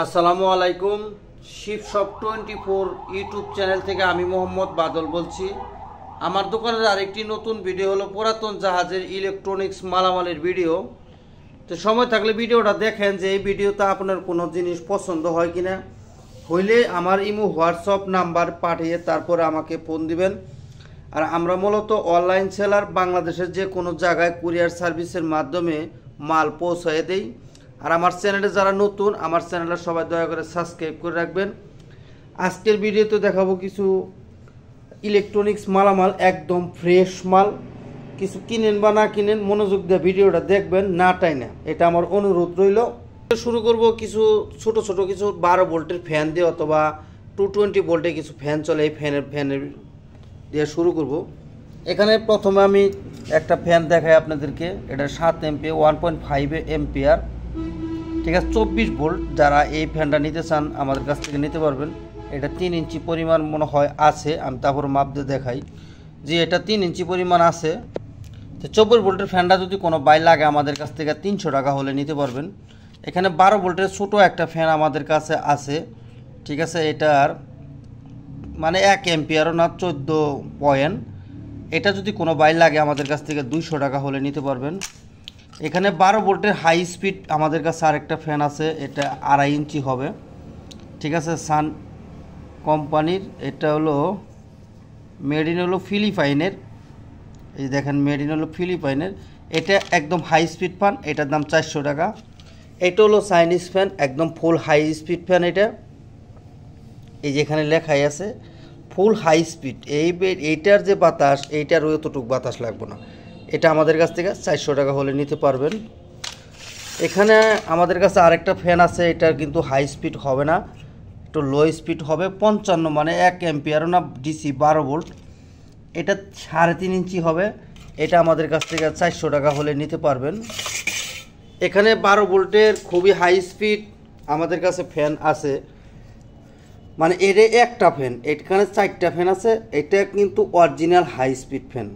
আসসালামু আলাইকুম। শিবশপ 24 YouTube channel থেকে আমি মোহাম্মদ বাদল বলছি। আমার দোকানের আরেকটি নতুন ভিডিও হলো পুরাতন জাহাজের ইলেকট্রনিক্স মালামালের ভিডিও। তো সময় থাকলে ভিডিওটা দেখেন যে এই ভিডিওতে আপনার কোনো জিনিস পছন্দ হয় কিনা। হইলে আমার ইমো হোয়াটসঅ্যাপ নাম্বার পাঠিয়ে তারপরে আমাকে ফোন দিবেন। আর আমরা মূলত অনলাইন সেলার, বাংলাদেশের যে কোনো জায়গায় কুরিয়ার সার্ভিসের মাধ্যমে মাল পৌঁছায় দেই। আর আমার চ্যানেলে যারা নতুন, আমার চ্যানেলটা সবাই দয়া করে সাবস্ক্রাইব করে রাখবেন। আজকের ভিডিওতে দেখাবো কিছু ইলেকট্রনিক্স মালামাল, একদম ফ্রেশ মাল। কিছু কিনেন বা না কিনেন মনোযোগ দিয়ে ভিডিওটা দেখবেন, না টাই না, এটা আমার অনুরোধ রইল। শুরু করব কিছু ছোট ছোট কিছু 12 ভোল্টের ফ্যান দিয়ে, অথবা 220 ভোল্টে কিছু ফ্যান চলে, এই ফ্যানের দিয়ে শুরু করব। এখানে প্রথমে আমি একটা ফ্যান দেখাই আপনাদেরকে। এটা 7 এমপিয়ার 1.5 এমপিয়ার, ঠিক আছে, 24 ভোল্ট। যারা এই ফ্যানটা নিতে চান আমাদের কাছ থেকে নিতে পারবেন। এটা 3 ইঞ্চি পরিমাণ মনে হয় আছে, আমি তারপর মাপ দিয়ে দেখাই যে এটা 3 ইঞ্চি পরিমাণ আছে। তো 24 ভোল্টের ফ্যানটা যদি কোনো বাই লাগে আমাদের কাছ থেকে 300 টাকা হলে নিতে পারবেন। এখানে 12 ভোল্টের ছোটো একটা ফ্যান আমাদের কাছে আছে, ঠিক আছে। এটার মানে 1 এমপিয়ারও না, 14 পয়েন্ট। এটা যদি কোনো বাই লাগে আমাদের কাছ থেকে 200 টাকা হলে নিতে পারবেন। এখানে 12 ভোল্টের হাই স্পিড আমাদের কাছে আরেকটা ফ্যান আছে, এটা 2.5 ইঞ্চি হবে, ঠিক আছে, সান কোম্পানির। এটা হলো মেড ইন হলো ফিলিপাইনের, এই দেখেন মেড ইন হলো ফিলিপাইনের। এটা একদম হাই স্পিড ফ্যান, এটার দাম 400 টাকা। এটা হলো চাইনিজ ফ্যান, একদম ফুল হাই স্পিড ফ্যান। এটা এই যেখানে লেখাই আছে ফুল হাই স্পিড। এইটার যে বাতাস, এইটার অতটুকু বাতাস লাগবে না। এটা আমাদের কাছ থেকে 400 টাকা হলে নিতে পারবেন। এখানে আমাদের কাছে আরেকটা ফ্যান আছে, এটার কিন্তু হাই স্পিড হবে না, একটু লো স্পিড হবে, 55 মানে 1 এমপিয়ারও না, ডিসি 12 ভোল্ট। এটা 3.5 ইঞ্চি হবে। এটা আমাদের কাছ থেকে 400 টাকা হলে নিতে পারবেন। এখানে 12 ভোল্টের খুবই হাই স্পিড আমাদের কাছে ফ্যান আছে, মানে এর একটা ফ্যান, এখানে 4টা ফ্যান আছে। এটা কিন্তু অরিজিনাল হাই স্পিড ফ্যান,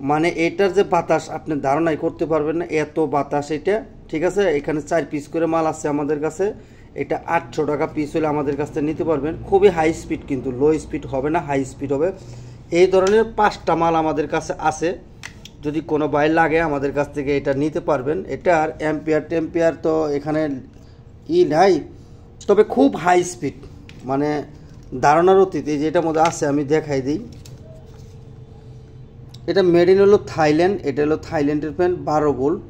মানে এটার যে বাতাস আপনি ধারণাই করতে পারবেন না, এত বাতাস এটা, ঠিক আছে। এখানে 4 পিস করে মাল আছে আমাদের কাছে। এটা 800 টাকা পিস হলে আমাদের কাছ থেকে নিতে পারবেন। খুবই হাই স্পিড, কিন্তু লো স্পিড হবে না, হাই স্পিড হবে। এই ধরনের 5টা মাল আমাদের কাছে আছে, যদি কোনো বাই লাগে আমাদের কাছ থেকে এটা নিতে পারবেন। এটার অ্যাম্পিয়ার টেম্পিয়ার তো এখানে নাই, তবে খুব হাই স্পিড, মানে ধারণার অতীত। এই যেটার মধ্যে আছে আমি দেখাই দিই। এটা মেড ইন হলো থাইল্যান্ড। এটা হলো থাইল্যান্ডের ফ্যান, 12 ভোল্ট,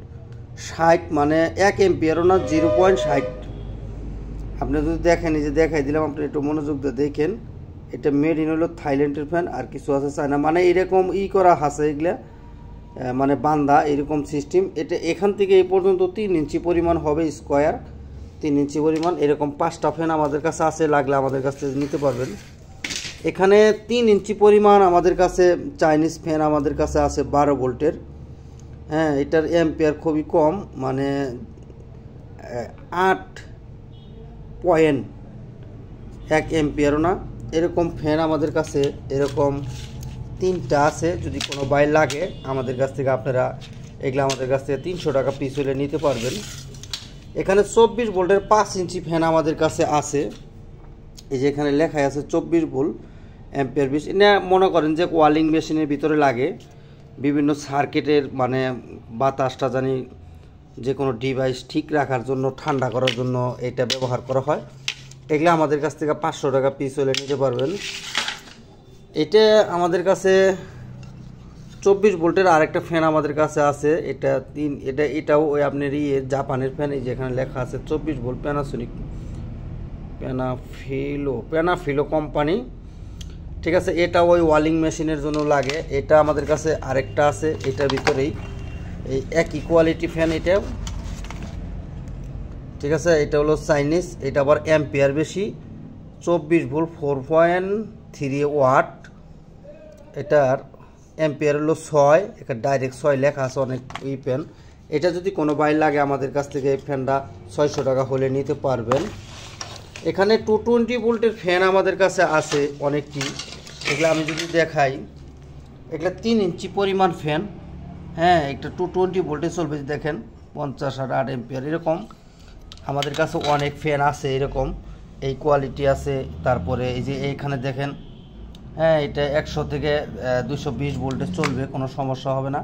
60 মানে 1 এমপিয়ারও না, 0.60। আপনি যদি দেখেন, এই যে দেখাই দিলাম, আপনি একটু মনোযোগ দিয়ে দেখেন। এটা মেড ইন হলো থাইল্যান্ডের ফ্যান, আর কিছু আছে চায়না, মানে এরকম করা আছে এগুলা, মানে বান্ধা এরকম সিস্টেম। এটা এখান থেকে এই পর্যন্ত 3 ইঞ্চি পরিমাণ হবে, স্কোয়ার 3 ইঞ্চি পরিমাণ। এরকম 5টা ফ্যান আমাদের কাছে আছে, লাগলে আমাদের কাছ থেকে নিতে পারবেন। এখানে 3 ইঞ্চি পরিমাণ আমাদের কাছে চাইনিজ ফ্যান আমাদের কাছে আছে, 12 ভোল্টের। হ্যাঁ, এটার এম্পিয়ার খুবই কম, মানে 8 পয়েন্ট, 1 এম্পিয়ারও না। এরকম ফ্যান আমাদের কাছে এরকম 3টা আছে, যদি কোনো বাই লাগে আমাদের কাছ থেকে আপনারা এগুলো আমাদের কাছ থেকে 300 টাকা পিস হলে নিতে পারবেন। এখানে 24 ভোল্টের 5 ইঞ্চি ফ্যান আমাদের কাছে আছে, এই যে এখানে লেখাই আছে 24 ভোল্ট অ্যাম্পিয়ার পিস। এটা মনে করেন যে ওয়ালিং মেশিনের ভিতরে লাগে, বিভিন্ন সার্কিটের মানে বাতাসটা জানি যে কোনো ডিভাইস ঠিক রাখার জন্য, ঠান্ডা করার জন্য এটা ব্যবহার করা হয়। এগুলো আমাদের কাছ থেকে 500 টাকা পিস হলে নিতে পারবেন। এটা আমাদের কাছে 24 ভোল্টের আরেকটা ফ্যান আমাদের কাছে আছে, এটাও ওই আপনার জাপানের ফ্যান। এই যে এখানে লেখা আছে 24 ভোল্ট প্যানাসোনিক, প্যানাফিলো কোম্পানি, ঠিক আছে। এটা ওই ওয়ালিং মেশিনের জন্য লাগে। এটা আমাদের কাছে আরেকটা আছে, এটার ভিতরেই এই একই কোয়ালিটি ফ্যান, এটা, ঠিক আছে। এটা হলো চাইনিজ, এটা আবার অ্যাম্পিয়ার বেশি, 24 ভোল্ট 4.3 ওয়াট। এটার অ্যাম্পিয়ার হলো 6, এখানে ডাইরেক্ট 6 লেখা আছে, অনেক ফ্যান। এটা যদি কোনো বাই লাগে আমাদের কাছ থেকে এই ফ্যানটা 600 টাকা হলে নিতে পারবেন। এখানে 220 ভোল্টের ফ্যান আমাদের কাছে আছে অনেকটি, এগুলো আমি যদি দেখাই। এগুলো 3 ইঞ্চি পরিমাণ ফ্যান, হ্যাঁ, একটা 220 ভোল্টে চলবে, দেখেন 50 আর 8 এমপিয়ার, এরকম আমাদের কাছে অনেক ফ্যান আছে এরকম, এই কোয়ালিটি আছে। তারপরে এই যে এইখানে দেখেন, হ্যাঁ এটা 100 থেকে 220 ভোল্টে চলবে, কোনো সমস্যা হবে না।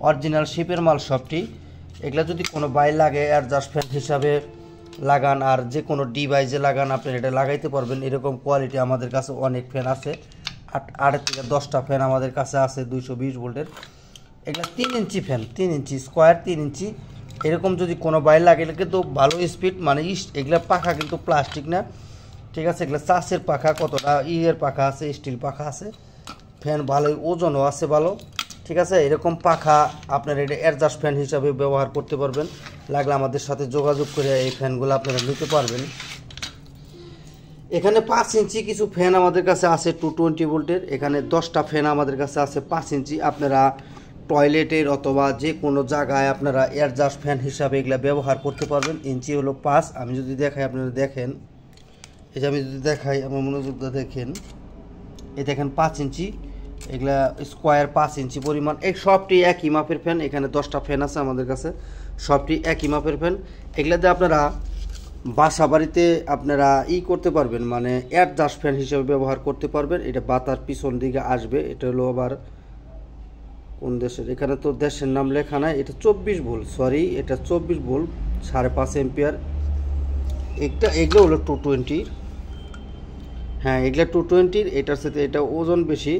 অরিজিনাল শিপের মাল সবটি। এগুলা যদি কোনো বাই লাগে অ্যাডজাস্ট ফ্যান হিসাবে লাগান আর যে কোনো ডিভাইসে লাগান, আপনার এটা লাগাইতে পারবেন। এরকম কোয়ালিটি আমাদের কাছে অনেক ফ্যান আছে, 8 থেকে 10টা ফ্যান আমাদের কাছে আছে 220 ভোল্টের। এগুলা 3 ইঞ্চি ফ্যান, 3 ইঞ্চি স্কোয়ার, 3 ইঞ্চি। এরকম যদি কোনো বাই লাগে এটা কিন্তু ভালো স্পিড, মানে এগুলা পাখা কিন্তু প্লাস্টিক না, ঠিক আছে। এগুলো চাষের পাখা, কতটা ইয়ের পাখা আছে, স্টিল পাখা আছে। ফ্যান ভালোই ওজনও আছে ভালো, ঠিক আছে। এরকম পাখা আপনার এটা অ্যাডজাস্ট ফ্যান হিসাবে ব্যবহার করতে পারবেন। লাগলে আমাদের সাথে যোগাযোগ করে এই ফ্যানগুলো আপনারা নিতে পারবেন। এখানে 5 ইঞ্চি কিছু ফ্যান আমাদের কাছে আছে 220 ভোল্টের। এখানে 10টা ফ্যান আমাদের কাছে আছে 5 ইঞ্চি। আপনারা টয়লেটের অথবা যে কোনো জায়গায় আপনারা অ্যাডজাস্ট ফ্যান হিসাবে এগুলো ব্যবহার করতে পারবেন। ইঞ্চি হলো 5। আমি যদি দেখাই আপনারা দেখেন, এই যে আমি যদি দেখাই, আমার মনোযোগটা দেখেন, এই দেখেন 5 ইঞ্চি, এগুলা স্কোয়ার 5 ইঞ্চি পরিমাণ। এই সবটি একই মাপের ফ্যান। এখানে 10টা ফ্যান আছে আমাদের কাছে, সবটি একই মাপের ফ্যান। এগুলাতে আপনারা বাসা বাড়িতে আপনারা করতে পারবেন, মানে অ্যাডজাস্ট ফ্যান হিসেবে ব্যবহার করতে পারবেন। এটা বাতার পিছন দিকে আসবে। এটা হলো আবার কোন দেশের, এখানে তো দেশের নাম লেখা নাই। এটা 24 ভোল্ট, সরি এটা 24 ভোল্ট 5.5 এম্পিয়ার। এগুলো হলো 220। হ্যাঁ এগুলো 220, এটার সাথে এটা ওজন বেশি,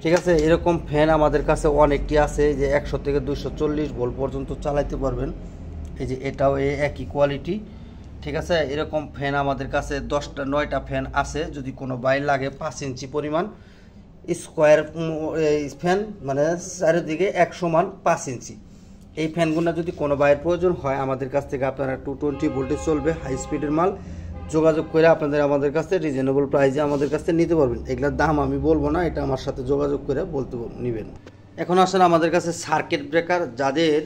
ঠিক আছে। এরকম ফ্যান আমাদের কাছে অনেকটি আছে, যে 100 থেকে 240 ভোল্ট পর্যন্ত চালাইতে পারবেন। এই যে এটাও একই কোয়ালিটি, ঠিক আছে। এরকম ফ্যান আমাদের কাছে 9টা ফ্যান আছে। যদি কোনো বাই লাগে 5 ইঞ্চি পরিমাণ স্কোয়ার ফ্যান, মানে চারিদিকে 1 সমান 5 ইঞ্চি। এই ফ্যানগুলো যদি কোনো বাইয়ের প্রয়োজন হয় আমাদের কাছ থেকে আপনারা 220 ভোল্টে চলবে হাই স্পিডের মাল যোগাযোগ করে আমাদের কাছ থেকে রিজনেবল প্রাইসে আমাদের কাছ থেকে নিতে পারবেন। এগুলোর দাম আমি বলবো না, এটা আমার সাথে যোগাযোগ করে নেবেন। এখন আসেন আমাদের কাছে সার্কিট ব্রেকার। যাদের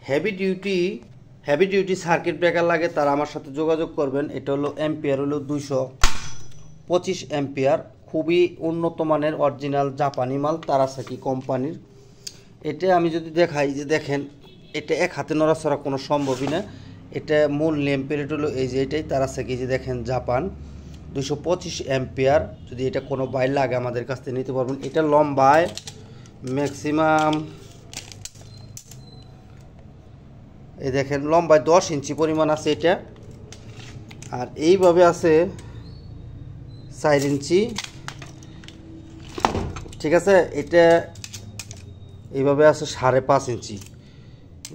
হেভি ডিউটি সার্কিট ব্রেকার লাগে তারা আমার সাথে যোগাযোগ করবেন। এটা হলো এম্পিয়ার হলো 225 এম্পিয়ার, খুবই উন্নত মানের অরিজিনাল জাপানি মাল, তারাসাকি কোম্পানির। এটা আমি যদি দেখাই, যে দেখেন এটা এক হাতে নড়াচড়া কোনো সম্ভবই না। এটা মূল নেম প্লেট হলো এই যে এটাই তারাসাকি, যে দেখেন জাপান 225 এম্পিয়ার। যদি এটা কোনো বাইর লাগে আমাদের কাছ থেকে নিতে পারবেন। এটা লম্বায় ম্যাক্সিমাম এই দেখেন লম্বায় 10 ইঞ্চি পরিমাণ আছে এটা, আর এইভাবে আছে 4 ইঞ্চি, ঠিক আছে। এটা এইভাবে আছে 5.5 ইঞ্চি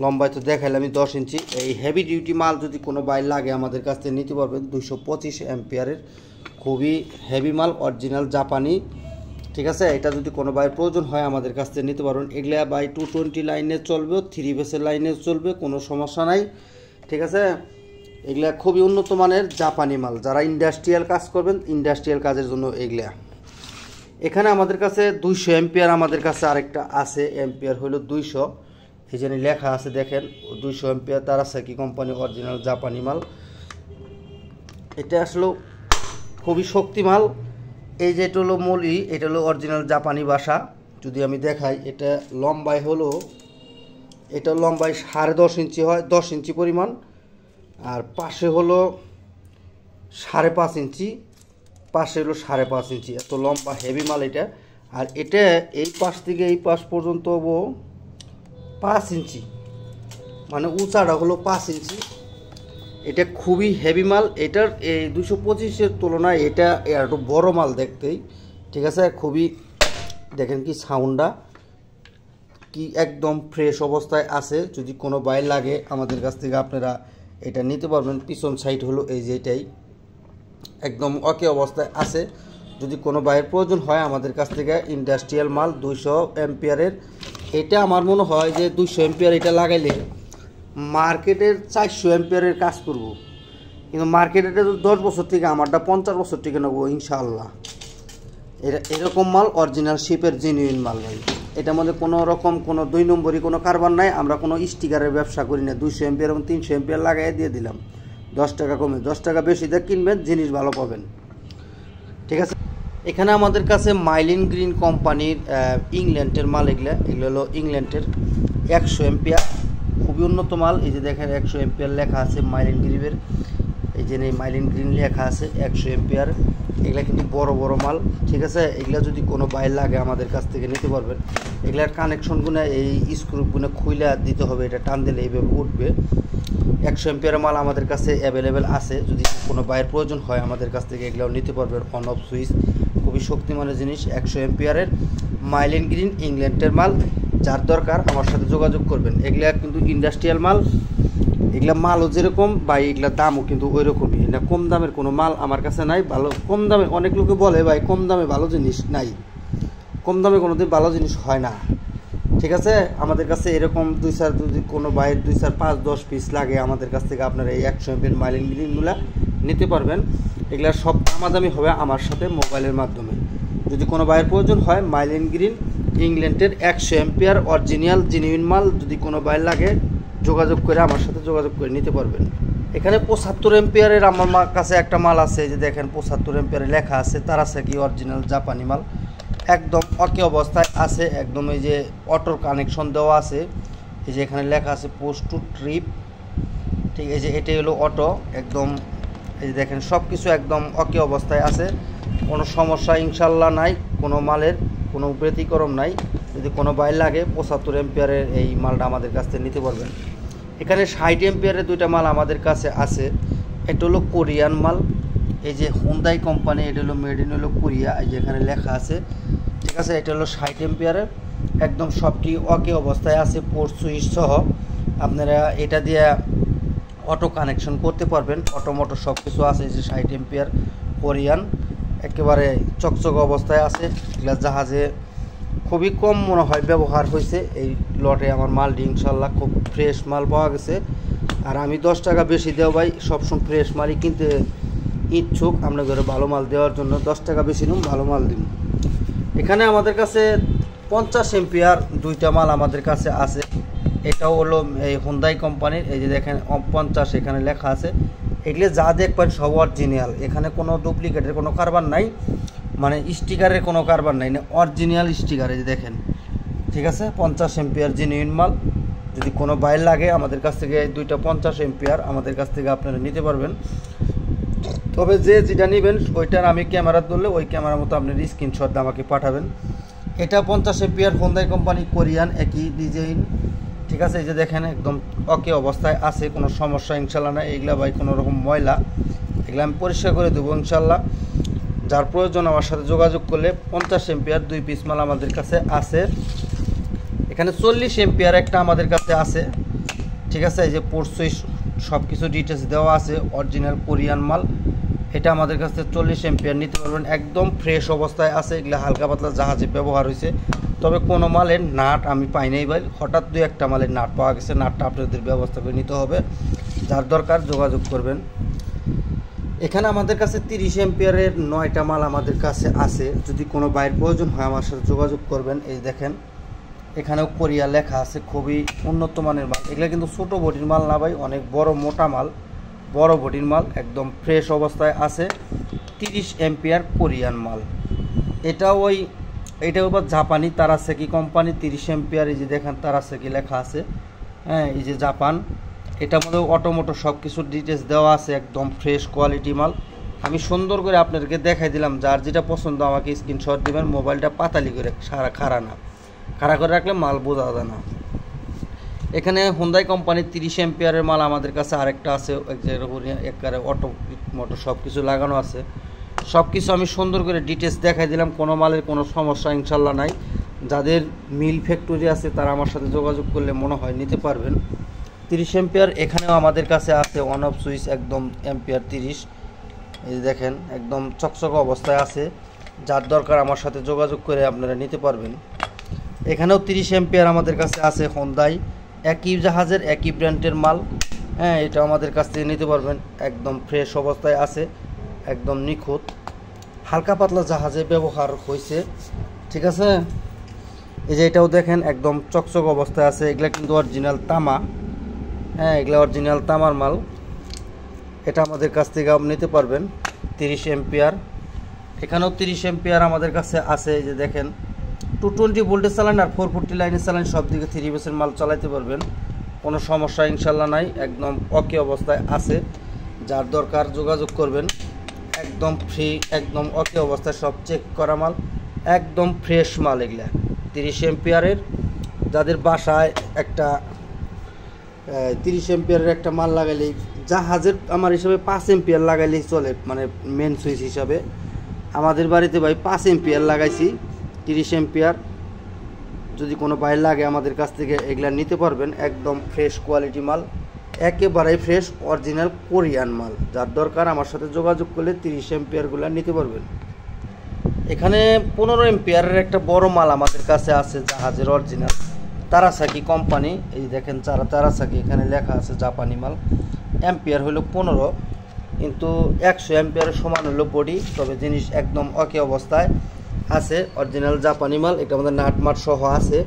লম্বায়, তো দেখাইলে আমি 10 ইঞ্চি। এই হেভি ডিউটি মাল যদি কোনো বাইর লাগে আমাদের কাছ থেকে নিতে পারবেন। 225 এম্পিয়ারের খুবই হেভি মাল, অরিজিনাল জাপানি, ঠিক আছে। এটা যদি কোনো বাইয়ের প্রয়োজন হয় আমাদের কাছ থেকে নিতে পারবেন। এগুলা বাই 220 লাইনে চলবে, 3 ফেসের লাইনে চলবে, কোনো সমস্যা নাই, ঠিক আছে। এগুলা খুবই উন্নত মানের জাপানি মাল। যারা ইন্ডাস্ট্রিয়াল কাজ করবেন, ইন্ডাস্ট্রিয়াল কাজের জন্য এগুলা। এখানে আমাদের কাছে 200 এম্পিয়ার আমাদের কাছে আরেকটা আছে। এম্পিয়ার হলো 200, এই জন্য লেখা আছে দেখেন 200 এম্পিয়ার, তারাসাকি কোম্পানি অরিজিনাল জাপানি মাল। এটা আসলে খুবই শক্তি মাল। এই যে এটা হলো মূলই, এটা হলো অরিজিনাল জাপানি ভাষা। যদি আমি দেখাই, এটা লম্বায় হলো, এটা লম্বায় 10.5 ইঞ্চি হয়, 10 ইঞ্চি পরিমাণ, আর পাশে হলো 5.5 ইঞ্চি, পাশে হলো 5.5 ইঞ্চি। এত লম্বা হেভি মাল এটা। আর এটা এই পাশ থেকে এই পাশ পর্যন্ত 5 ইঞ্চি, মানে উঁচাটা হলো 5 ইঞ্চি। এটা খুবই হেভি মাল। এটার এই 225-এর তুলনায় এটা একটু বড় মাল দেখতেই, ঠিক আছে। খুবই দেখেন কি সাউন্ডটা কি একদম ফ্রেশ অবস্থায় আছে। যদি কোনো বাইর লাগে আমাদের কাছ থেকে আপনারা এটা নিতে পারবেন। পিছন সাইড হলো এই যে এটাই একদম ওকে অবস্থায় আছে। যদি কোনো বাইয়ের প্রয়োজন হয় আমাদের কাছ থেকে ইন্ডাস্ট্রিয়াল মাল 200 এম্পিয়ারের, এটা আমার মনে হয় যে 200 এম্পিয়ার এটা লাগাইলে মার্কেটের 400 এম্পিয়ারের কাজ করব, কিন্তু মার্কেটে 10 বছর থেকে আমারটা 50 বছর থেকে নেবো ইনশাআল্লাহ। এটা এরকম মাল অরিজিনাল শিপের জেনুইন মাল ভাই। এটার মধ্যে কোনো রকম কোনো 2 নম্বরই কোনো কারবার নাই। আমরা কোনো স্টিকারের ব্যবসা করি না। 200 এম্পিয়ার এবং 300 এম্পিয়ার লাগাই দিয়ে দিলাম, 10 টাকা কমে, 10 টাকা বেশি দিয়ে কিনবেন, জিনিস ভালো পাবেন, ঠিক আছে। এখানে আমাদের কাছে মাইলিন গ্রিন কোম্পানির ইংল্যান্ডের মাল। এগুলো হলো ইংল্যান্ডের 100 এম্পিয়ার খুবই উন্নত মাল। এই যে দেখেন 100 এম্পিয়ার লেখা আছে মাইলিন গ্রিপের, এই যে মাইলিন গ্রিন লেখা আছে 100 এম্পিয়ার। এগুলা কিন্তু বড় বড় মাল, ঠিক আছে। এগুলা যদি কোনো বাইর লাগে আমাদের কাছ থেকে নিতে পারবেন। এগুলার কানেকশনগুলো এই স্ক্রুপগুলো খুইলা দিতে হবে, এটা টান দিলে এইভাবে উঠবে। 100 এম্পিয়ারের মাল আমাদের কাছে অ্যাভেলেবেল আছে, যদি কোনো বাইরের প্রয়োজন হয় আমাদের কাছ থেকে এগুলাও নিতে পারবেন। অন অফ সুইচ খুবই শক্তিমানের জিনিস। 100 এম্পিয়ারের মাইলিন গ্রিন ইংল্যান্ডের মাল, যার দরকার আমার সাথে যোগাযোগ করবেন। এগুলা কিন্তু ইন্ডাস্ট্রিয়াল মাল, এগুলা মালও যেরকম ভাই এগুলার দামও কিন্তু ওই রকমই। এটা কম দামের কোনো মাল আমার কাছে নাই। ভালো কম দামে, অনেক লোকে বলে ভাই কম দামে ভালো জিনিস নাই, কম দামে কোনোদিন ভালো জিনিস হয় না, ঠিক আছে। আমাদের কাছে এরকম 2-4 যদি কোনো বাইরের 2-4 5-10 পিস লাগে আমাদের কাছ থেকে আপনারা এই 100 এমপির মাইলিন গ্রিনগুলো নিতে পারবেন। এগুলা সব দামাদামি হবে আমার সাথে মোবাইলের মাধ্যমে। যদি কোনো বাইরের প্রয়োজন হয় মাইলিন গ্রিন ইংল্যান্ডের 100 এম্পিয়ার অরিজিনাল জেনুইন মাল যদি কোনো বাইর লাগে যোগাযোগ করে আমার সাথে যোগাযোগ করে নিতে পারবেন। এখানে 75 এম্পিয়ারের আমার কাছে একটা মাল আছে, যে দেখেন 75 এম্পিয়ারে লেখা আছে তারাসাকি অরিজিনাল জাপানি মাল, একদম ওকে অবস্থায় আছে। একদম এই যে অটোর কানেকশন দেওয়া আছে, এই যে এখানে লেখা আছে পোস্ট টু ট্রিপ, ঠিক আছে। এটাই হলো অটো, একদম এই যে দেখেন সব কিছু একদম ওকে অবস্থায় আছে, কোনো সমস্যা ইনশাল্লাহ নাই, কোনো মালের কোনো ব্যতিক্রম নাই। যদি কোনো বাইর লাগে 75 এম্পিয়ারের এই মালটা আমাদের কাছ থেকে নিতে পারবেন। এখানে 60 এম্পিয়ারের দুইটা মাল আমাদের কাছে আছে। এটা হলো কোরিয়ান মাল, এই যে হুন্দাই কোম্পানি, এটা হলো মেড ইন হলো কোরিয়া, এই যে এখানে লেখা আছে, ঠিক আছে। এটা হলো 60 এম্পিয়ারের, একদম সবটি ওকে অবস্থায় আছে, পোর্ট সুইচ সহ। আপনারা এটা দিয়ে অটো কানেকশন করতে পারবেন, অটো মোটর সব কিছু আছে। এই যে 60 এম্পিয়ার কোরিয়ান, একেবারে চকচক অবস্থায় আছে। এগুলা জাহাজে খুবই কম মনে হয় ব্যবহার হয়েছে এই লটে। আমার মালটি ইনশাল্লাহ খুব ফ্রেশ মাল পাওয়া গেছে। আর আমি 10 টাকা বেশি দেওয়া ভাই, সবসময় ফ্রেশ মালই কিনতে ইচ্ছুক। আপনার ঘরে ভালো মাল দেওয়ার জন্য 10 টাকা বেশি নিন, ভালো মাল দিন। এখানে আমাদের কাছে 50 এম্পিয়ার দুইটা মাল আমাদের কাছে আছে। এটাও হলো এই হুন্দাই কোম্পানির, এই যে দেখেন 50 এখানে লেখা আছে। এগুলো যা দেখবেন সব অরিজিনাল, এখানে কোনো ডুপ্লিকেটের কোনো কারবার নাই, মানে স্টিকারের কোনো কারবার নাই, না অরিজিনাল স্টিকার, এই যে দেখেন, ঠিক আছে। 50 এম্পিয়ার জেনুইন মাল, যদি কোনো বাইর লাগে আমাদের কাছ থেকে দুইটা 50 এম্পিয়ার আমাদের কাছ থেকে আপনারা নিতে পারবেন। তবে যে যেটা নেবেন ওইটার আমি ক্যামেরা ধরলে ওই ক্যামেরার মতো আপনার স্ক্রিনশট আমাকে পাঠাবেন। এটা 50 এম্পিয়ার হুন্দাই কোম্পানি কোরিয়ান, একই ডিজাইন, ঠিক আছে। এই যে দেখেন একদম ওকে অবস্থায় আছে, কোনো সমস্যা ইনশাল্লাহ নাই। এগুলা ভাই কোনো রকম ময়লা, এগুলো আমি পরিষ্কার করে দেবো ইনশাল্লাহ। যার প্রয়োজন আমার সাথে যোগাযোগ করলে 50 এম্পিয়ার 2 পিস মাল আমাদের কাছে আছে। এখানে 40 এম্পিয়ার একটা আমাদের কাছে আছে, ঠিক আছে। এই যে পোর্ট সুইচ সব কিছু ডিটেলস দেওয়া আছে, অরিজিনাল কোরিয়ান মাল। এটা আমাদের কাছে 40 এম্পিয়ার নিতে পারবেন, একদম ফ্রেশ অবস্থায় আছে। এগুলো হালকা পাতলা জাহাজে ব্যবহার হয়েছে। তবে কোনো মালের নাট আমি পাই নাই ভাই, হঠাৎ 2-1টা মালের নাট পাওয়া গেছে, নাটটা আপনাদের ব্যবস্থা করে নিতে হবে। যার দরকার যোগাযোগ করবেন। এখানে আমাদের কাছে 30 এম্পিয়ারের 9টা মাল আমাদের কাছে আছে, যদি কোনো বাইরের প্রয়োজন হয় আমার সাথে যোগাযোগ করবেন। এই দেখেন এখানেও কোরিয়া লেখা আছে, খুবই উন্নত মানের মাল। এগুলো কিন্তু ছোটো বডির মাল না ভাই, অনেক বড় মোটা মাল, বড় বডির মাল, একদম ফ্রেশ অবস্থায় আছে। 30 এম্পিয়ার কোরিয়ান মাল। এটাও আবার জাপানি তারাসাকি কোম্পানি, 30 এম্পিয়ার, এই যে দেখেন তারাসাকি লেখা আছে, হ্যাঁ এই যে জাপান। এটার মধ্যে অটোমোটো সব কিছুর ডিটেলস দেওয়া আছে, একদম ফ্রেশ কোয়ালিটি মাল। আমি সুন্দর করে আপনাদেরকে দেখাই দিলাম, যার যেটা পছন্দ আমাকে স্ক্রিনশট দেবেন। মোবাইলটা পাতালি করে, খাড়া না, খাড়া করে রাখলে মাল বোঝা যায় না। এখানে হুন্দাই কোম্পানির 30 এম্পিয়ারের মাল আমাদের কাছে আরেকটা আছে, একবারে অটো মোটর সব কিছু লাগানো আছে। সব কিছু আমি সুন্দর করে ডিটেলস দেখাই দিলাম, কোনো মালের কোনো সমস্যা ইনশাল্লাহ নাই। যাদের মিল ফ্যাক্টরি আছে তারা আমার সাথে যোগাযোগ করলে মনে হয় নিতে পারবেন। 30 এম্পিয়ার এখানেও আমাদের কাছে আছে, অন অফ সুইচ একদম এম্পিয়ার 30, এই দেখেন একদম চকচক অবস্থায় আছে। যার দরকার আমার সাথে যোগাযোগ করে আপনারা নিতে পারবেন। এখানেও 30 এম্পিয়ার আমাদের কাছে আছে হুন্দাই, একই জাহাজের একই ব্র্যান্ডের মাল, হ্যাঁ এটা আমাদের কাছ থেকে নিতে পারবেন। একদম ফ্রেশ অবস্থায় আছে, একদম নিখুঁত, হালকা পাতলা জাহাজে ব্যবহার হয়েছে, ঠিক আছে। এই যে এটাও দেখেন একদম চকচক অবস্থায় আছে। এগুলা কিন্তু অরিজিনাল তামা, হ্যাঁ এগুলো অরিজিনাল তামার মাল। এটা আমাদের কাছ থেকে আপনি নিতে পারবেন। 30 এম্পিয়ার, এখানেও 30 এম্পিয়ার আমাদের কাছে আছে। এই যে দেখেন 220 ভোল্টেজ চালান আর 440 লাইনের চালান, সব দিকে 3 বেসের মাল চালাইতে পারবেন। কোনো সমস্যা ইনশাল্লাহ নাই, একদম ওকে অবস্থায় আছে। যার দরকার যোগাযোগ করবেন, একদম ফ্রি, একদম ওকে অবস্থায়, সব চেক করা মাল, একদম ফ্রেশ মাল এগুলা। 30 এম্পিয়ারের, যাদের বাসায় একটা 30 এম্পিয়ারের একটা মাল লাগাইলেই, জাহাজের আমার হিসাবে 5 এম্পিয়ার লাগাইলেই চলে, মানে মেন সুইচ হিসাবে। আমাদের বাড়িতে ভাই 5 এম্পিয়ার লাগাইছি, 30 এম্পিয়ার। যদি কোনো বাইর লাগে আমাদের কাছ থেকে এগুলা নিতে পারবেন, একদম ফ্রেশ কোয়ালিটি মাল, একেবারেই ফ্রেশ অরিজিনাল কোরিয়ান মাল। যার দরকার আমার সাথে যোগাযোগ করলে 30 এম্পিয়ারগুলো নিতে পারবেন। এখানে 15 এম্পিয়ারের একটা বড় মাল আমাদের কাছে আছে, জাহাজের অরিজিনাল তারাসাকি কোম্পানি। এই দেখেন তারাসাকি, এখানে লেখা আছে জাপানি মাল। এম্পিয়ার হলো 15, কিন্তু 100 এম্পিয়ারের সমান হলো বডি, তবে জিনিস একদম ওকে অবস্থায় আছে, অরিজিনাল জাপানি মাল। এটা আমাদের নাটমাট সহ আছে।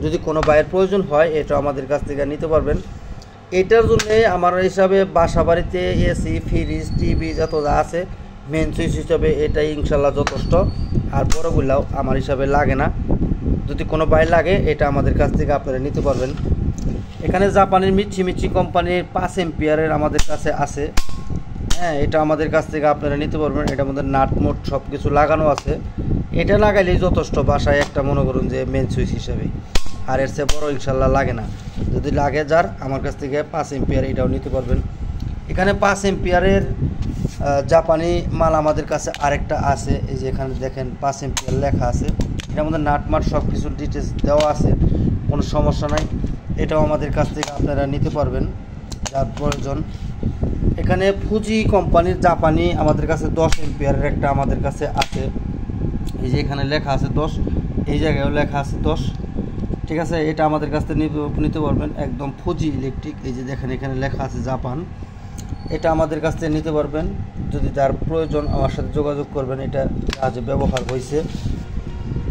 যদি কোনো বাইয়ের প্রয়োজন হয় এটা আমাদের কাছ থেকে নিতে পারবেন। এটার জন্যে আমার হিসাবে বাসা বাড়িতে এসি, ফ্রিজ, টিভি যত যা আছে, মেন সুইচ হিসাবে এটাই ইনশাল্লাহ যথেষ্ট। আর বড়গুলাও আমার হিসাবে লাগে না। যদি কোনো বাই লাগে এটা আমাদের কাছ থেকে আপনারা নিতে পারবেন। এখানে জাপানের মিচ্ছি কোম্পানির 5 এম্পিয়ারের আমাদের কাছে আছে। হ্যাঁ, এটা আমাদের কাছ থেকে আপনারা নিতে পারবেন। এটা আমাদের নাট মোট সব কিছু লাগানো আছে। এটা লাগাইলেই যথেষ্ট বাসায় একটা, মনে করুন যে মেন সুইচ হিসেবে। আর এর চেয়ে বড় ইনশাল্লাহ লাগে না। যদি লাগে যার, আমার কাছ থেকে 5 এম্পিয়ার এটাও নিতে পারবেন। এখানে 5 এম্পিয়ারের জাপানি মাল আমাদের কাছে আরেকটা আছে। এই যে এখানে দেখেন 5 এম্পিয়ার লেখা আছে। এটার মধ্যে নাটমাট সব কিছুর ডিটেলস দেওয়া আছে, কোনো সমস্যা নাই। এটাও আমাদের কাছ থেকে আপনারা নিতে পারবেন যার প্রয়োজন। এখানে ফুজি কোম্পানির জাপানি আমাদের কাছে 10 এম্পিয়ারের একটা আমাদের কাছে আছে। এই যে এখানে লেখা আছে 10, এই জায়গায়ও লেখা আছে 10, ঠিক আছে। এটা আমাদের কাছ থেকে নিতে পারবেন, একদম ফুজি ইলেকট্রিক। এই যে দেখেন এখানে লেখা আছে জাপান, এটা আমাদের কাছ থেকে নিতে পারবেন। যদি যার প্রয়োজন আমার সাথে যোগাযোগ করবেন, এটা কাজে ব্যবহার হয়েছে।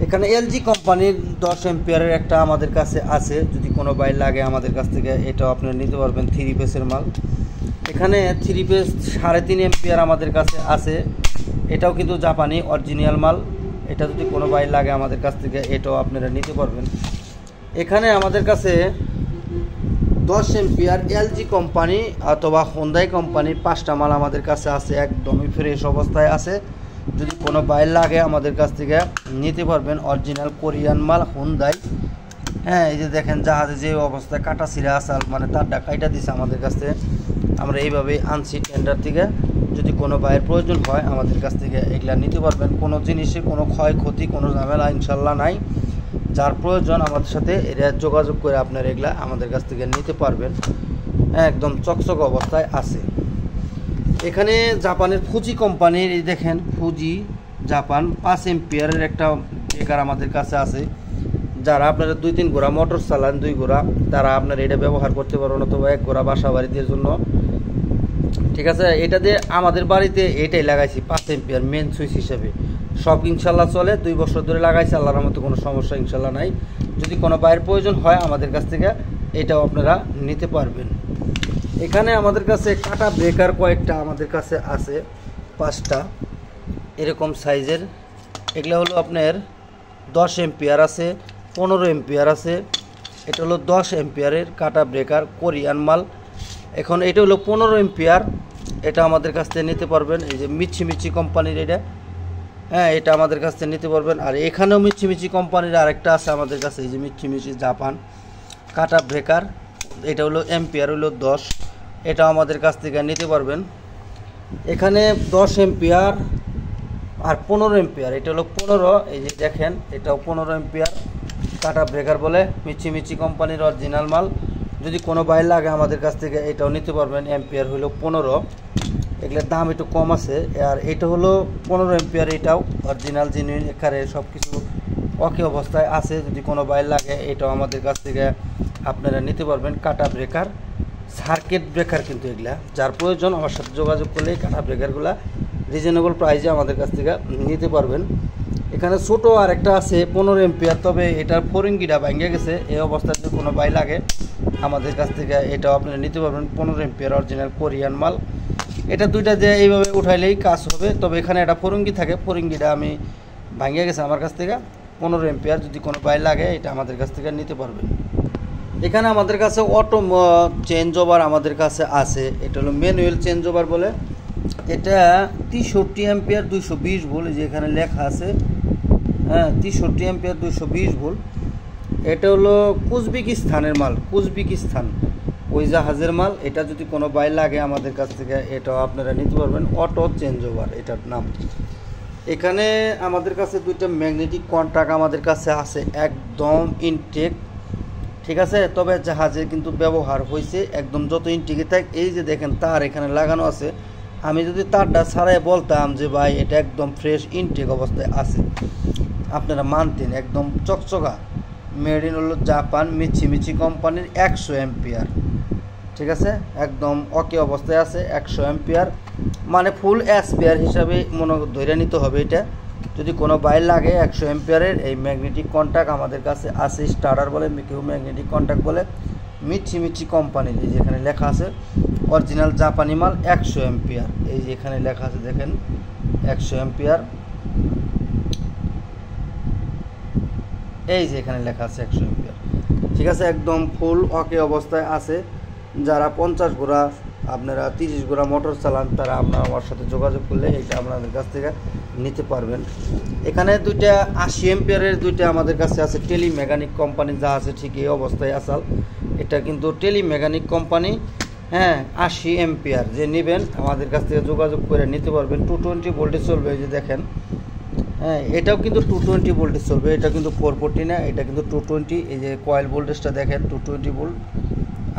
এখানে এলজি কোম্পানির 10 এম্পিয়ারের একটা আমাদের কাছে আছে। যদি কোনো বাইর লাগে আমাদের কাছ থেকে এটাও আপনারা নিতে পারবেন, 3 পিসের মাল। এখানে 3 পিস 3.5 এম্পিয়ার আমাদের কাছে আছে। এটাও কিন্তু জাপানি অরিজিনাল মাল। এটা যদি কোনো বাইর লাগে আমাদের কাছ থেকে এটাও আপনারা নিতে পারবেন। এখানে আমাদের কাছে 10 এম্পিয়ার এলজি কোম্পানি অথবা হোন্ডাই কোম্পানির 5টা মাল আমাদের কাছে আছে, একদমই ফ্রেশ অবস্থায় আছে। যদি কোনো বাইর লাগে আমাদের কাছ থেকে নিতে পারবেন, অরিজিনাল কোরিয়ান মাল হোন্ডাই। হ্যাঁ, এই যে দেখেন জাহাজে যে অবস্থায় কাটা ছিঁড়া আসাল, মানে তার ডাকাইটা দিছে আমাদের কাছ থেকে। আমরা এইভাবেই আনছি টেন্ডার থেকে। যদি কোনো বাইয়ের প্রয়োজন হয় আমাদের কাছ থেকে এগুলা নিতে পারবেন। কোনো জিনিসে কোনো ক্ষয়ক্ষতি, কোনো ঝামেলা ইনশাল্লাহ নাই। যার প্রয়োজন আমাদের সাথে এটা যোগাযোগ করে আপনারা এগুলা আমাদের কাছ থেকে নিতে পারবেন। একদম চকচক অবস্থায় আছে। এখানে জাপানের ফুজি কোম্পানির, এই দেখেন ফুজি জাপান 5 এম্পিয়ারের একটা ব্রেকার আমাদের কাছে আছে। যারা আপনারা 2-3 ঘোড়া মোটর চালান, 2 ঘোড়া, তারা আপনারা এটা ব্যবহার করতে পারবেন, অথবা 1 ঘোড়া বাসা বাড়িতে জন্য, ঠিক আছে। এটা দিয়ে আমাদের বাড়িতে এটাই লাগাইছি 5 এম্পিয়ার মেন সুইচ হিসেবে। সব ইনশাল্লাহ চলে, 2 বছর ধরে লাগাইছি, আল্লাহর মতো কোনো সমস্যা ইনশাল্লাহ নাই। যদি কোনো বাইরের প্রয়োজন হয় আমাদের কাছ থেকে এটাও আপনারা নিতে পারবেন। এখানে আমাদের কাছে কাটা ব্রেকার কয়েকটা আমাদের কাছে আছে, 5টা এরকম সাইজের। এগুলো হলো আপনার 10 এম্পিয়ার আছে, 15 এম্পিয়ার আছে। এটা হলো 10 এম্পিয়ারের কাটা ব্রেকার কোরিয়ান মাল। এখন এটা হলো 15 এম্পিয়ার, এটা আমাদের কাছ থেকে নিতে পারবেন। এই যে মিচ্ছি কোম্পানির এটা, হ্যাঁ, এটা আমাদের কাছ থেকে নিতে পারবেন। আর এখানেও মিচ্ছি কোম্পানির আরেকটা আছে আমাদের কাছে, এই যে মিচ্ছি জাপান কাটা ব্রেকার। এটা হলো এম্পিয়ার হলো 10, এটাও আমাদের কাছ থেকে নিতে পারবেন। এখানে 10 এম্পিয়ার আর 15 এম্পিয়ার, এটা হলো 15, এই যে দেখেন এটাও 15 এম্পিয়ার কাটা ব্রেকার বলে, মিচ্ছি কোম্পানির অরিজিনাল মাল। যদি কোনো বাইর লাগে আমাদের কাছ থেকে এটাও নিতে পারবেন। এম্পিয়ার হলো 15, এগুলোর দাম একটু কম আছে। আর এটা হলো 15 এম্পিয়ার, এটাও অরিজিনাল জেনুইন এখানে সব কিছু ওকে অবস্থায় আছে। যদি কোনো বাইর লাগে এটাও আমাদের কাছ থেকে আপনারা নিতে পারবেন। কাটা ব্রেকার, সার্কিট ব্রেকার কিন্তু এগুলা, যার প্রয়োজন আমার সাথে যোগাযোগ করলে এই কাটা ব্রেকারগুলো রিজনেবল প্রাইসে আমাদের কাছ থেকে নিতে পারবেন। এখানে ছোটো আর একটা আছে 15 এম্পিয়ার, তবে এটার ফোরিঙ্গিটা ভেঙে গেছে। এই অবস্থায় যদি কোনো বাই লাগে আমাদের কাছ থেকে এটাও আপনারা নিতে পারবেন। 15 এম্পিয়ার অরিজিনাল কোরিয়ান মাল। এটা দুইটা দিয়ে এইভাবে উঠাইলেই কাজ হবে, তবে এখানে একটা ফোরিঙ্গি থাকে, ফোরিঙ্গিটা আমি ভেঙে গেছে আমার কাছ থেকে। 15 এম্পিয়ার, যদি কোনো বাই লাগে এটা আমাদের কাছ থেকে নিতে পারবেন। এখানে আমাদের কাছে অটো চেঞ্জ ওভার আমাদের কাছে আছে, এটা হলো ম্যানুয়াল চেঞ্জ ওভার বলে। এটা 63 অ্যাম্পিয়ার 220 ভোল্ট, যে এখানে লেখা আছে, হ্যাঁ 63 অ্যাম্পিয়ার 220 ভোল্ট। এটা হলো কুজবেকিস্তানের মাল, কুজবেকিস্তান ওই জাহাজের মাল। এটা যদি কোনো বাইর লাগে আমাদের কাছ থেকে এটাও আপনারা নিতে পারবেন, অটো চেঞ্জ ওভার এটার নাম। এখানে আমাদের কাছে দুইটা ম্যাগনেটিক কন্ট্যাক্ট আমাদের কাছে আছে, একদম ইনটেক, ঠিক আছে। তবে জাহাজে কিন্তু ব্যবহার হয়েছে একদম যত ইনটেকে থাক। এই যে দেখেন তার এখানে লাগানো আছে, আমি যদি তারটা ছাড়াই বলতাম যে ভাই এটা একদম ফ্রেশ ইনটেক অবস্থায় আছে, আপনারা মানতেন। একদম চকচকা, মেড ইন হলো জাপান, মিচিমিচি কোম্পানির 100 অ্যাম্পিয়ার, ঠিক আছে, একদম ওকে অবস্থায় আছে। 100 অ্যাম্পিয়ার মানে ফুল এসপিআর হিসাবে মনে ধরে নিতে হবে এটা। যদি কোনো বাইর লাগে 100 অ্যাম্পিয়ারের এই ম্যাগনেটিক কন্ট্যাক্ট আমাদের কাছে আছে, স্টার্টার বলে, কেউ ম্যাগনেটিক কন্ট্যাক্ট বলে, মিচিমিচি কোম্পানির। এই যে এখানে লেখা আছে অরিজিনাল জাপানি মাল 100 অ্যাম্পিয়ার, এই যে এখানে লেখা আছে দেখেন 100 অ্যাম্পিয়ার, এই যে এখানে লেখা আছে 100 অ্যাম্পিয়ার, ঠিক আছে, একদম ফুল ওকে অবস্থায় আছে। যারা 50 ঘোড়া আপনারা 30 ঘোড়া মোটর চালান তারা আপনারা আমার সাথে যোগাযোগ করলে এটা আপনাদের কাছ থেকে নিতে পারবেন। এখানে দুইটা 80 অ্যাম্পিয়ারের দুইটা আমাদের কাছে আছে, টেলি মেকানিক কোম্পানি যা আছে ঠিক এই অবস্থায় আসাল। এটা কিন্তু টেলি মেকানিক কোম্পানি, হ্যাঁ 80 অ্যাম্পিয়ার। যে নেবেন আমাদের কাছ থেকে যোগাযোগ করে নিতে পারবেন। 220 ভোল্টে চলবে, এই যে দেখেন, হ্যাঁ এটাও কিন্তু 220 ভোল্টে চলবে, এটা কিন্তু 440 না, এটা কিন্তু 220। এই যে কয়েল ভোল্টেজটা দেখেন 220 ভোল্ট।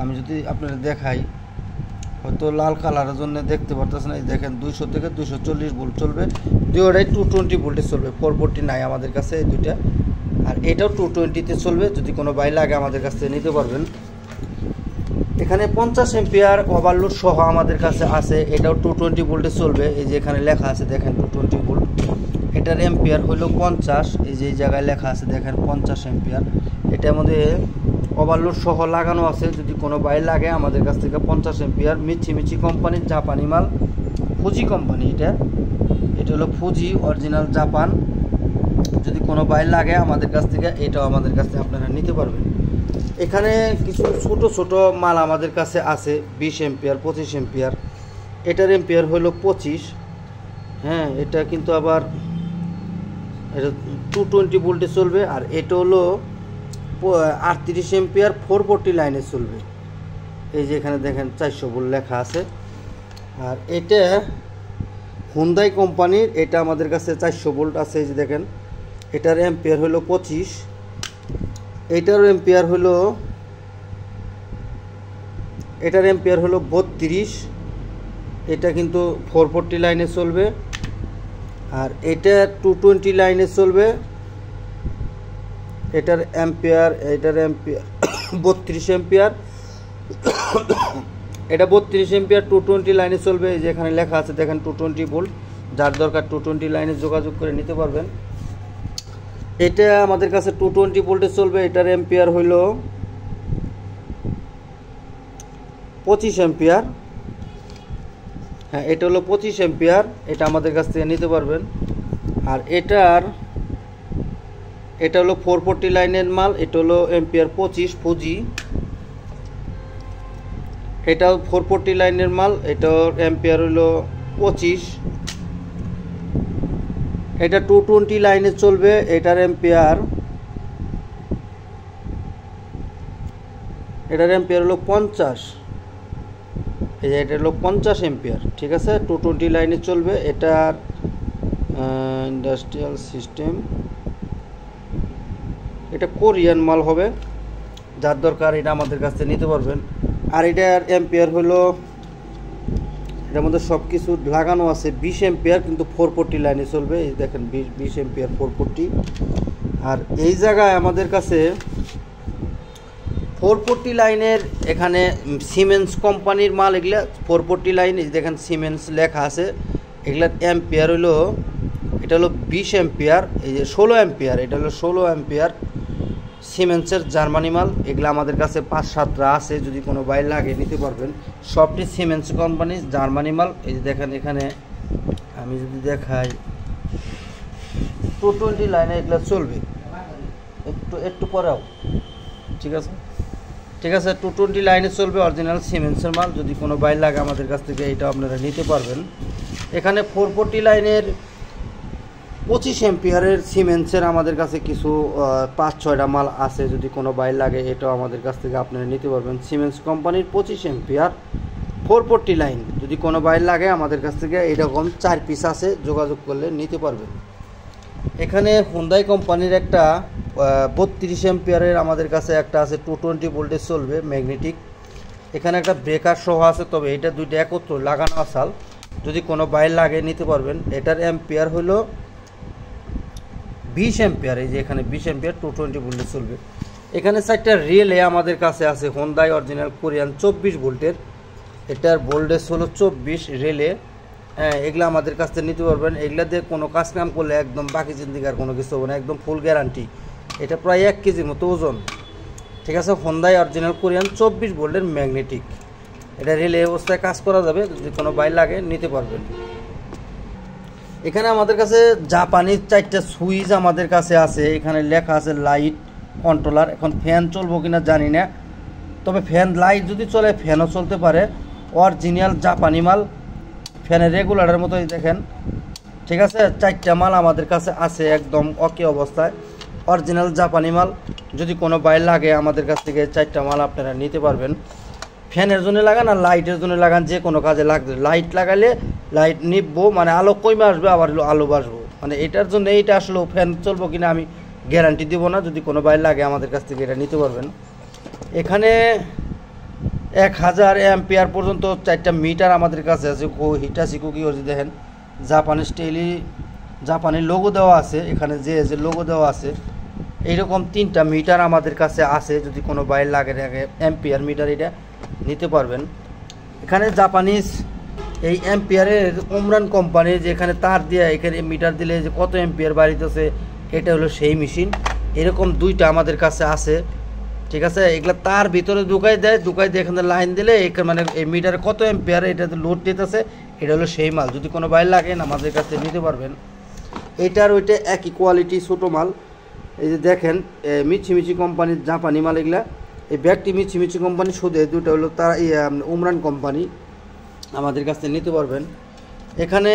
আমি যদি আপনাদের দেখাই, হয়তো লাল কালারের জন্য দেখতে পারতেছেন, এই দেখেন 200 থেকে 240 ভোল্ট চলবে, দুইটাই 220 ভোল্টে চলবে। 440 নাই আমাদের কাছে এই দুইটা, আর এটাও 220-তে চলবে। যদি কোনো বাইর লাগে আমাদের কাছ থেকে নিতে পারবেন। এখানে 50 অ্যাম্পিয়ার ওভারলোড সহ আমাদের কাছে আছে, এটাও 220 ভোল্টে চলবে। এই যে এখানে লেখা আছে দেখেন 220 ভোল্ট, এটার অ্যাম্পিয়ার হলো 50। এই যে এই জায়গায় লেখা আছে দেখেন 50 অ্যাম্পিয়ার। এটার মধ্যে ওভারলোড সহ লাগানো আছে, যদি কোনো বাইর লাগে আমাদের কাছ থেকে 50 অ্যাম্পিয়ার। মিচিমিচি কোম্পানির জাপানি মাল, ফুজি কোম্পানি, এটা হলো ফুজি অরিজিনাল জাপান। যদি কোনো বাইর লাগে আমাদের কাছ থেকে এটাও আমাদের কাছ থেকে আপনারা নিতে পারবেন। এখানে কিছু ছোট ছোট মাল আমাদের কাছে আছে, 20 অ্যাম্পিয়ার 25 অ্যাম্পিয়ার। এটার অ্যাম্পিয়ার হলো 25, হ্যাঁ এটা কিন্তু আবার এটা 220 ভোল্টে চলবে। আর এটা হলো 38 অ্যাম্পিয়ার 440 লাইনে চলবে। এই যে এখানে দেখেন 400 ভোল্ট লেখা আছে। আর এটা হুন্দাই কোম্পানির, এটা আমাদের কাছে 400 ভোল্ট আছে। এই যে দেখেন এটার অ্যাম্পিয়ার হলো 25, এটার অ্যাম্পিয়ার হলো 32। এটা কিন্তু 440 লাইনে চলবে। আর এটা 220 লাইনে চলবে। এটার অ্যাম্পিয়ার 32 অ্যাম্পিয়ার, এটা 32 অ্যাম্পিয়ার 220 লাইনে চলবে। এই যে এখানে লেখা আছে দেখেন 220 ভোল্ট, যার দরকার 220 লাইনে যোগাযোগ করে নিতে পারবেন। এটা আমাদের কাছে 220 ভোল্টে চলবে। এটার অ্যাম্পিয়ার হইল 25 অ্যাম্পিয়ার, হ্যাঁ এটা হলো 25 অ্যাম্পিয়ার, এটা আমাদের কাছ থেকে নিতে পারবেন। আর এটা হলো 440 লাইনের মাল, এটা হলো অ্যাম্পিয়ার 25 ফুজি, এটাও 440 লাইনের মাল, এটার অ্যাম্পিয়ার হলো 25। এটা 220 লাইনে চলবে, এটার অ্যাম্পিয়ার হলো 50। এই যে এটা হলো 50 অ্যাম্পিয়ার, ঠিক আছে, 220 লাইনে চলবে। এটার ইন্ডাস্ট্রিয়াল সিস্টেম, এটা কোরিয়ান মাল হবে, যার দরকার এটা আমাদের কাছ থেকে নিতে পারবেন। আর এটার অ্যাম্পিয়ার হলো, এটার মধ্যে সব কিছু লাগানো আছে 20 অ্যাম্পিয়ার, কিন্তু 440 লাইনে চলবে। এই দেখেন 20 অ্যাম্পিয়ার 440। আর এই জায়গায় আমাদের কাছে 440 লাইনের এখানে সিমেন্স কোম্পানির মাল, এগুলা 440 লাইন। এই দেখেন সিমেন্স লেখা আছে, এগুলার অ্যাম্পিয়ার হলো, এটা হলো 20 অ্যাম্পিয়ার, এই যে 16 অ্যাম্পিয়ার, এটা হলো 16 অ্যাম্পিয়ার সিমেন্সের জার্মানি মাল। এগুলো আমাদের কাছে 5-7টা আছে, যদি কোনো বাইর লাগে নিতে পারবেন। সবটি সিমেন্স কোম্পানির জার্মানি মাল। এই যে দেখেন এখানে আমি যদি দেখাই 220 লাইনে এগুলো চলবে, একটু পরেও, ঠিক আছে। ঠিক আছে। 220 লাইনে চলবে, অরিজিনাল সিমেন্সের মাল। যদি কোনো ভাই লাগে আমাদের কাছ থেকে এটা আপনারা নিতে পারবেন। এখানে 440 লাইনের 25 এম্পিয়ারের সিমেন্সের আমাদের কাছে কিছু 5-6টা মাল আছে। যদি কোনো ভাই লাগে এটাও আমাদের কাছ থেকে আপনারা নিতে পারবেন। সিমেন্স কোম্পানির 25 এম্পিয়ার 440 লাইন যদি কোনো ভাই লাগে আমাদের কাছ থেকে এরকম 4 পিস আছে, যোগাযোগ করলে নিতে পারবেন। এখানে হুন্ডাই কোম্পানির একটা 32 এম্পিয়ারের আমাদের কাছে একটা আছে, 220 ভোল্টেজ চলবে, ম্যাগনেটিক। এখানে একটা ব্রেকার সহ আছে, তবে এটা দুইটা একত্র লাগানো আসাল। যদি কোনো বাইর লাগে নিতে পারবেন। এটার এম্পিয়ার হলো 20 এম্পিয়ার। এই যে এখানে 20 এম্পিয়ার 220 ভোল্টেজ চলবে। এখানে 4টা রিলে আমাদের কাছে আছে, হুন্ডাই অরিজিনাল কোরিয়ান 24 ভোল্টের। এটার ভোল্টেজ হলো 24 রিলে। হ্যাঁ, এগুলো আমাদের কাছ থেকে নিতে পারবেন। এগুলা দিয়ে কোনো কাজ কাম করলে একদম বাকি জিন্দিগার কোনো কিছু হবে না, একদম ফুল গ্যারান্টি। এটা প্রায় 1 কেজির মতো ওজন। ঠিক আছে, হুন্ডাই অরিজিনাল কোরিয়ান 24 ভোল্টের ম্যাগনেটিক। এটা রিলে অবস্থায় কাজ করা যাবে, যদি কোনো বাইর লাগে নিতে পারবেন। এখানে আমাদের কাছে জাপানিজ 4টা সুইচ আমাদের কাছে আছে। এখানে লেখা আছে লাইট কন্ট্রোলার। এখন ফ্যান চলবো কিনা জানি না, তবে ফ্যান লাইট যদি চলে ফ্যানও চলতে পারে। অরিজিনাল জাপানি মাল, ফ্যানের রেগুলারের মতোই দেখেন। ঠিক আছে, 4টা মাল আমাদের কাছে আছে একদম ওকে অবস্থায়, অরিজিনাল জাপানি মাল। যদি কোনো বাইর লাগে আমাদের কাছ থেকে 4টা মাল আপনারা নিতে পারবেন। ফ্যানের জন্য লাগান আর লাইটের জন্য লাগান, যে কোনো কাজে লাগবে। লাইট লাগালে লাইট নিববো, মানে আলো কমে আসবে, আবার আলো বাসবো। মানে এটার জন্য এইটা আসলে ফ্যান চলবো কিনা আমি গ্যারান্টি দেবো না। যদি কোনো বাইর লাগে আমাদের কাছ থেকে এটা নিতে পারবেন। এখানে 1000 অ্যাম্পিয়ার পর্যন্ত 4টা মিটার আমাদের কাছে আছে। হিটাচি কুকি ওজি দেখেন, জাপানি স্টাইলি জাপানি লোগো দেওয়া আছে। এখানে যে লোগো দেওয়া আছে এইরকম 3টা মিটার আমাদের কাছে আছে। যদি কোনো বাইর লাগে অ্যাম্পিয়ার মিটার এটা নিতে পারবেন। এখানে জাপানিজ এই অ্যাম্পিয়ারের উমরান কোম্পানির, যে এখানে তার দিয়ে এখানে মিটার দিলে যে কত অ্যাম্পিয়ার বাড়িতেছে, এটা হলো সেই মেশিন। এরকম 2টা আমাদের কাছে আছে। ঠিক আছে, এগুলো তার ভিতরে ঢুকাই দিয়ে এখানে লাইন দিলে এখানে মানে এই মিটারে কত অ্যাম্পিয়ার এটাতে লোড দিতেছে, এটা হলো সেই মাল। যদি কোনো বাইর লাগে আমাদের কাছে নিতে পারবেন। এটার ওইটা একই কোয়ালিটি, ছোটো মাল। এই যে দেখেন মিচিমিচি কোম্পানির জাপানি মাল এগুলা। এই ব্যাগটি মিচিমিচি কোম্পানি, শুধু এই দুটো হলো তার উমরান কোম্পানি, আমাদের কাছ থেকে নিতে পারবেন। এখানে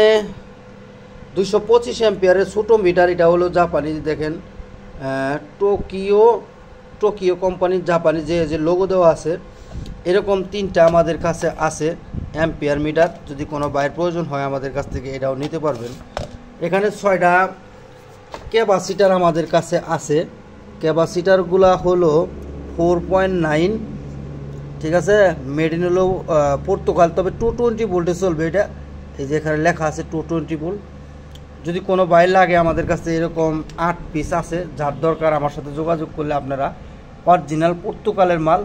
225 অ্যাম্পিয়ারের ছোটো মিটার, এটা হলো জাপানি। দেখেন টোকিও কোম্পানির জাপানি যে লোগো দেওয়া আছে, এরকম 3টা আমাদের কাছে আছে অ্যাম্পিয়ার মিটার। যদি কোনো বাইরের প্রয়োজন হয় আমাদের কাছ থেকে এটাও নিতে পারবেন। এখানে 6টা ক্যাপাসিটার আমাদের কাছে আছে। ক্যাপাসিটারগুলা হলো 4.9। ঠিক আছে, মেড ইন হলো পর্তুগাল, তবে 220 ভোল্টে চলবে এটা। এই যে এখানে লেখা আছে 220 ভোল্ট। যদি কোনো বাইর লাগে আমাদের কাছে এরকম 8 পিস আছে। যার দরকার আমার সাথে যোগাযোগ করলে আপনারা অরিজিনাল পর্তুগালের মাল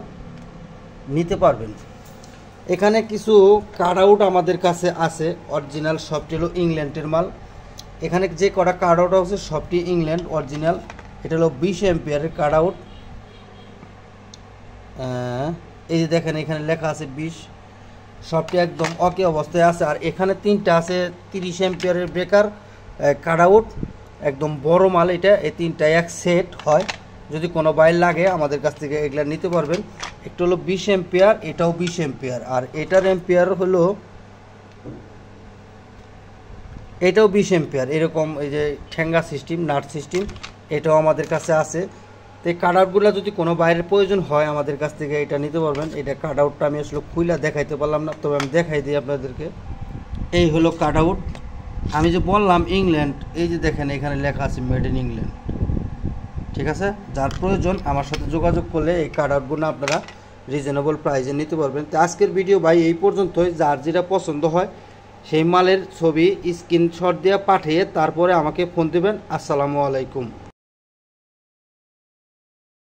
নিতে পারবেন। এখানে কিছু কাট আউট আমাদের কাছে আছে, অরিজিনাল। সবটি হলো ইংল্যান্ডের মাল। এখানে যে কটা কাট আউট আছে সবটি ইংল্যান্ড অরিজিনাল। এটা হলো 20 এম্পিয়ারের কাট আউট। এই যে দেখেন এখানে লেখা আছে 20, সবটি একদম ওকে অবস্থায় আছে। আর এখানে 3টা আছে 30 এম্পিয়ারের ব্রেকার কাট আউট, একদম বড় মাল এটা। এই 3টা এক সেট হয়। যদি কোনো বাইর লাগে আমাদের কাছ থেকে এগুলা নিতে পারবেন। একটা হলো 20 এম্পিয়ার, এটাও 20 এম্পিয়ার। আর এটার এম্পিয়ার হলো, এটাও 20 এম্পিয়ার। এরকম এই যে ঠেঙ্গা সিস্টেম, নাট সিস্টেম, এটাও আমাদের কাছে আছে। তো এই কাট আউটগুলো যদি কোনো বাইরের প্রয়োজন হয় আমাদের কাছ থেকে এটা নিতে পারবেন। এটা কাট আউটটা আমি আসলে খুইলা দেখাইতে পারলাম না, তবে আমি দেখাই দিই আপনাদেরকে। এই হলো কাট আউট। আমি যে বললাম ইংল্যান্ড, এই যে দেখেন এখানে লেখা আছে মেড ইন ইংল্যান্ড। ঠিক আছে, যার প্রয়োজন আমার সাথে যোগাযোগ করলে এই কাট আউটগুলো আপনারা রিজনেবল প্রাইসে নিতে পারবেন। তো আজকের ভিডিও ভাই এই পর্যন্তই। যার যেটা পছন্দ হয় সেই মালের ছবি স্ক্রিনশট দিয়ে পাঠিয়ে তারপরে আমাকে ফোন দেবেন। আসসালামু আলাইকুম।